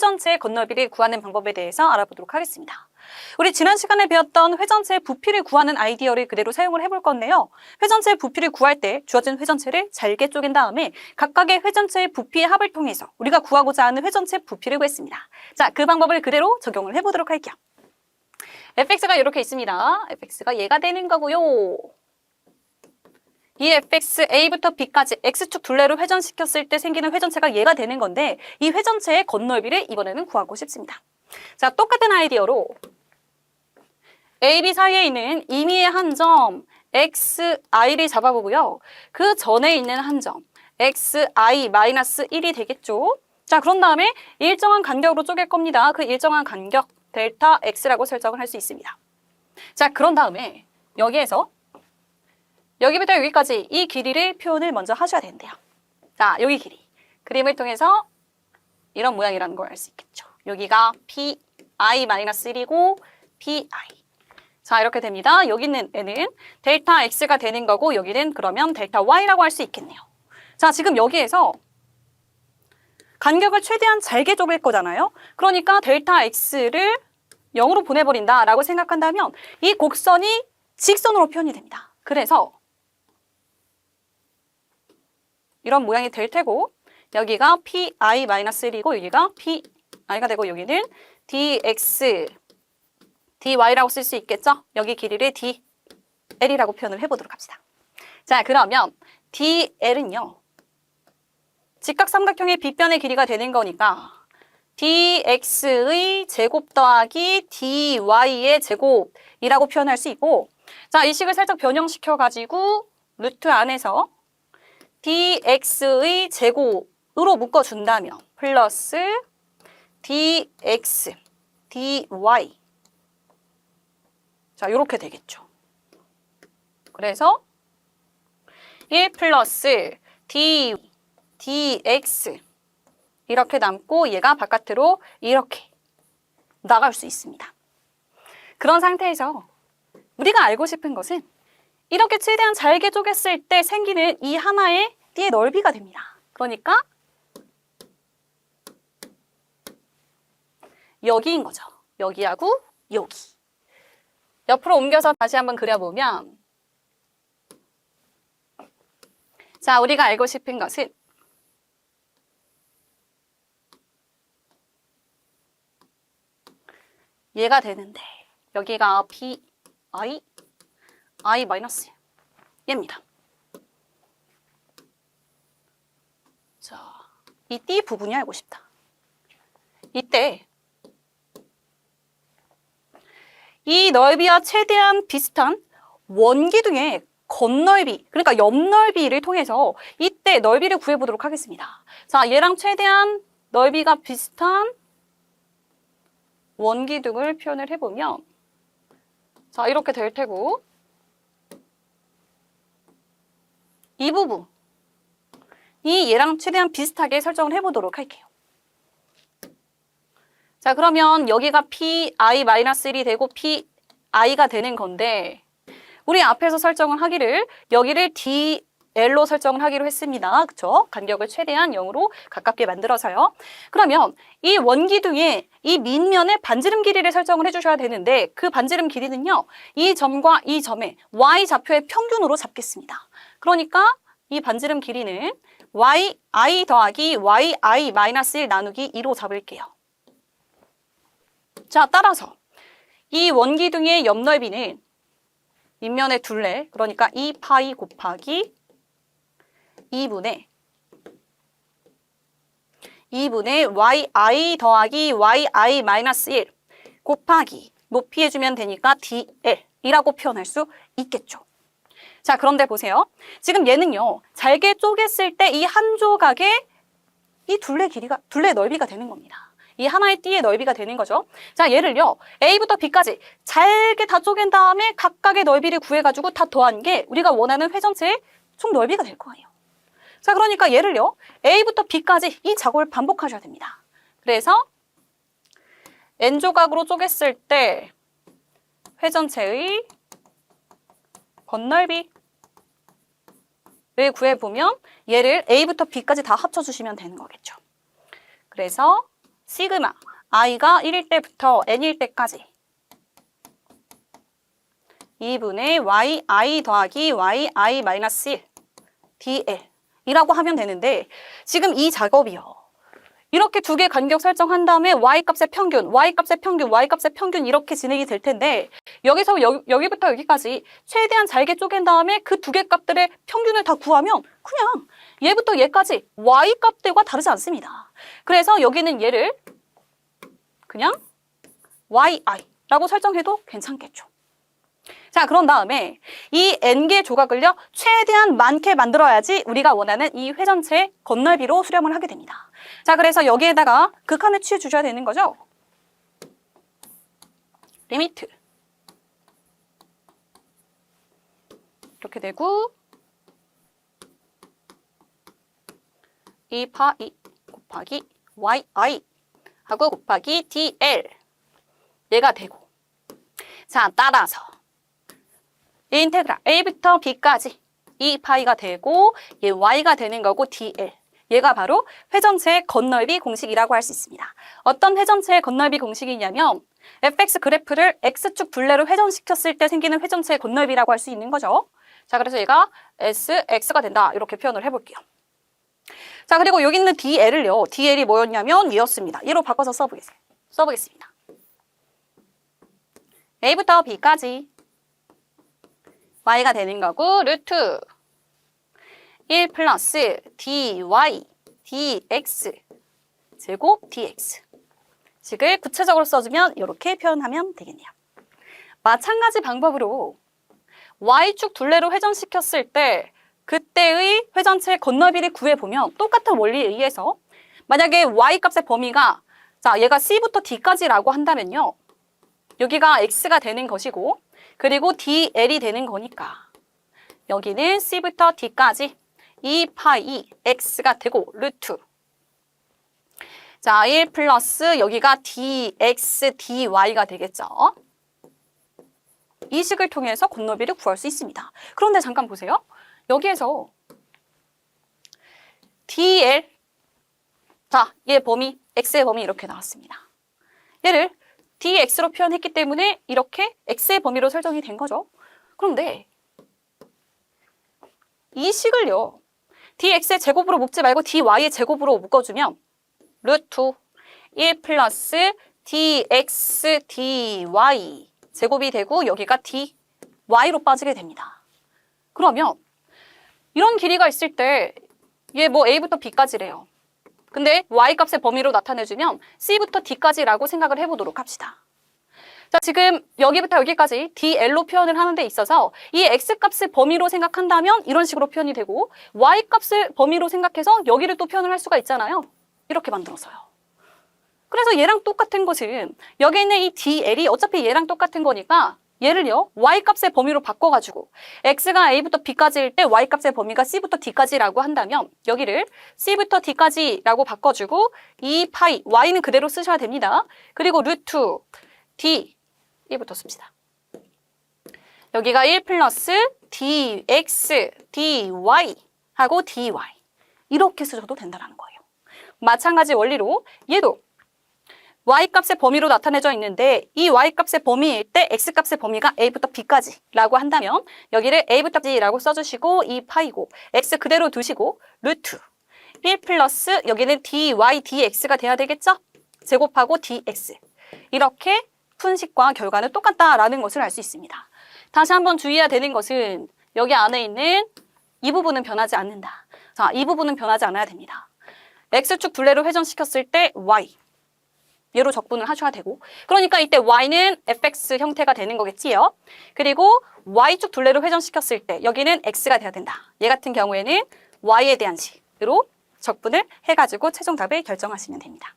회전체의 건너비를 구하는 방법에 대해서 알아보도록 하겠습니다. 우리 지난 시간에 배웠던 회전체의 부피를 구하는 아이디어를 그대로 사용을 해볼 건데요. 회전체의 부피를 구할 때 주어진 회전체를 잘게 쪼갠 다음에 각각의 회전체의 부피의 합을 통해서 우리가 구하고자 하는 회전체 부피를 구했습니다. 자, 그 방법을 그대로 적용을 해보도록 할게요. fx가 이렇게 있습니다. fx가 얘가 되는 거고요. 이 fx a부터 b까지 x축 둘레로 회전시켰을 때 생기는 회전체가 얘가 되는 건데 이 회전체의 건널비를 이번에는 구하고 싶습니다. 자, 똑같은 아이디어로 a, b 사이에 있는 임의의 한 점 xi를 잡아보고요. 그 전에 있는 한 점 xi-1이 되겠죠. 자, 그런 다음에 일정한 간격으로 쪼갤 겁니다. 그 일정한 간격 델타 x라고 설정을 할 수 있습니다. 자, 그런 다음에 여기에서 여기부터 여기까지 이 길이를 표현을 먼저 하셔야 되는데요. 자, 여기 길이. 그림을 통해서 이런 모양이라는 걸 알 수 있겠죠. 여기가 pi-1이고 pi. 자, 이렇게 됩니다. 여기는 애는 델타 x가 되는 거고 여기는 그러면 델타 y라고 할 수 있겠네요. 자, 지금 여기에서 간격을 최대한 잘게 쪼갤 거잖아요. 그러니까 델타 x를 0으로 보내버린다라고 생각한다면 이 곡선이 직선으로 표현이 됩니다. 그래서 이런 모양이 될 테고 여기가 pi-1이고 여기가 pii가 되고 여기는 dx, dy라고 쓸 수 있겠죠? 여기 길이를 dl이라고 표현을 해보도록 합시다. 자, 그러면 dl은요. 직각삼각형의 빗변의 길이가 되는 거니까 dx의 제곱 더하기 dy의 제곱이라고 표현할 수 있고 자, 이 식을 살짝 변형시켜가지고 루트 안에서 dx의 제곱으로 묶어준다면 플러스 dx, dy 자, 이렇게 되겠죠. 그래서 1 플러스 dx 이렇게 남고 얘가 바깥으로 이렇게 나갈 수 있습니다. 그런 상태에서 우리가 알고 싶은 것은 이렇게 최대한 잘게 쪼갰을 때 생기는 이 하나의 띠의 넓이가 됩니다. 그러니까 여기인 거죠. 여기하고 여기. 옆으로 옮겨서 다시 한번 그려보면 자, 우리가 알고 싶은 것은 얘가 되는데 여기가 pi, i 마이너스 얘입니다. 자, 이 띠 부분이 알고 싶다. 이때 이 넓이와 최대한 비슷한 원기둥의 겉넓이, 그러니까 옆넓이를 통해서 이때 넓이를 구해보도록 하겠습니다. 자, 얘랑 최대한 넓이가 비슷한 원기둥을 표현을 해보면 자, 이렇게 될 테고 이 부분 이 얘랑 최대한 비슷하게 설정을 해보도록 할게요. 자, 그러면 여기가 pi-1이 되고 pi가 되는 건데 우리 앞에서 설정을 하기를 여기를 dl로 설정을 하기로 했습니다. 그쵸? 간격을 최대한 0으로 가깝게 만들어서요. 그러면 이 원기둥의 이 밑면에 반지름 길이를 설정을 해주셔야 되는데 그 반지름 길이는요. 이 점과 이 점의 y좌표의 평균으로 잡겠습니다. 그러니까 이 반지름 길이는 yi 더하기 yi-1 나누기 2로 잡을게요. 자, 따라서 이 원기둥의 옆넓이는 밑면의 둘레, 그러니까 2파이 곱하기 2분의 yi 더하기 yi-1 곱하기 높이 해주면 되니까 dl이라고 표현할 수 있겠죠. 자, 그런데 보세요. 지금 얘는요. 잘게 쪼갰을 때 이 한 조각의 이 둘레 넓이가 되는 겁니다. 이 하나의 띠의 넓이가 되는 거죠. 자, 얘를요. A부터 B까지 잘게 다 쪼갠 다음에 각각의 넓이를 구해가지고 다 더한 게 우리가 원하는 회전체의 총 넓이가 될 거예요. 자, 그러니까 얘를요. A부터 B까지 이 작업을 반복하셔야 됩니다. 그래서 N조각으로 쪼갰을 때 회전체의 건널비를 구해보면 얘를 A부터 B까지 다 합쳐주시면 되는 거겠죠. 그래서 시그마 i가 1일 때부터 n일 때까지 2분의 yi 더하기 yi 마이너스 1 dl 이라고 하면 되는데 지금 이 작업이요. 이렇게 두 개 간격 설정한 다음에 y값의 평균, y값의 평균, y값의 평균 이렇게 진행이 될 텐데 여기서 여기부터 여기까지 최대한 잘게 쪼갠 다음에 그 두 개 값들의 평균을 다 구하면 그냥 얘부터 얘까지 y값들과 다르지 않습니다. 그래서 여기는 얘를 그냥 yi라고 설정해도 괜찮겠죠. 자, 그런 다음에 이 n개 조각을요 최대한 많게 만들어야지 우리가 원하는 이 회전체 건널비로 수렴을 하게 됩니다. 자, 그래서 여기에다가 극한을 취해 주셔야 되는 거죠. 리미트 이렇게 되고 2파2 곱하기 yi 하고 곱하기 dl 얘가 되고 자, 따라서 인테그랄 a부터 b까지 2파이가 되고 얘 y가 되는 거고 dl 얘가 바로 회전체의 건널비 공식이라고 할 수 있습니다. 어떤 회전체의 건널비 공식이냐면 fx 그래프를 x축 둘레로 회전시켰을 때 생기는 회전체의 건널비라고 할 수 있는 거죠. 자, 그래서 얘가 sx가 된다 이렇게 표현을 해볼게요. 자, 그리고 여기 있는 dl을요. dl이 뭐였냐면 얘였습니다. 얘로 바꿔서 써보겠습니다. a부터 b까지 y가 되는 거고 루트 1 플러스 dy dx 제곱 dx 식을 구체적으로 써주면 이렇게 표현하면 되겠네요. 마찬가지 방법으로 y축 둘레로 회전시켰을 때 그때의 회전체 건널비를 구해보면 똑같은 원리에 의해서 만약에 y값의 범위가 자 얘가 c부터 d까지라고 한다면요. 여기가 x가 되는 것이고 그리고 dl이 되는 거니까 여기는 c부터 d까지 2파이 x가 되고 루트 자, 1 플러스 여기가 dx, dy가 되겠죠. 이 식을 통해서 건널비를 구할 수 있습니다. 그런데 잠깐 보세요. 여기에서 dl 자, 얘 범위, x의 범위 이렇게 나왔습니다. 얘를 dx로 표현했기 때문에 이렇게 x의 범위로 설정이 된 거죠. 그런데 이 식을요. dx의 제곱으로 묶지 말고 dy의 제곱으로 묶어주면 루트 1 플러스 dx, dy 제곱이 되고 여기가 dy로 빠지게 됩니다. 그러면 이런 길이가 있을 때 얘 뭐 a부터 b까지래요. 근데 y값의 범위로 나타내주면 c부터 d까지라고 생각을 해보도록 합시다. 자, 지금 여기부터 여기까지 dl로 표현을 하는 데 있어서 이 x값을 범위로 생각한다면 이런 식으로 표현이 되고 y값을 범위로 생각해서 여기를 또 표현을 할 수가 있잖아요. 이렇게 만들어서요. 그래서 얘랑 똑같은 것은 여기 있는 이 dl이 어차피 얘랑 똑같은 거니까 얘를요 y값의 범위로 바꿔가지고 x가 a부터 b까지일 때 y값의 범위가 c부터 d까지라고 한다면 여기를 c부터 d까지라고 바꿔주고 2파이 y는 그대로 쓰셔야 됩니다. 그리고 루트 d 1부터 씁시다. 여기가 1 플러스 dx, dy 하고 dy 이렇게 쓰셔도 된다는 거예요. 마찬가지 원리로 얘도 y값의 범위로 나타내져 있는데 이 y값의 범위일 때 x값의 범위가 a부터 b까지라고 한다면 여기를 a부터 b라고 써주시고 2파이고 x 그대로 두시고 루트 1 플러스 여기는 dy, dx가 돼야 되겠죠? 제곱하고 dx 이렇게 푼식과 결과는 똑같다라는 것을 알 수 있습니다. 다시 한번 주의해야 되는 것은 여기 안에 있는 이 부분은 변하지 않는다. 자, 이 부분은 변하지 않아야 됩니다. x축 둘레로 회전시켰을 때 y 얘로 적분을 하셔야 되고 그러니까 이때 y는 fx 형태가 되는 거겠지요. 그리고 y축 둘레로 회전시켰을 때 여기는 x가 돼야 된다. 얘 같은 경우에는 y에 대한 식으로 적분을 해가지고 최종 답을 결정하시면 됩니다.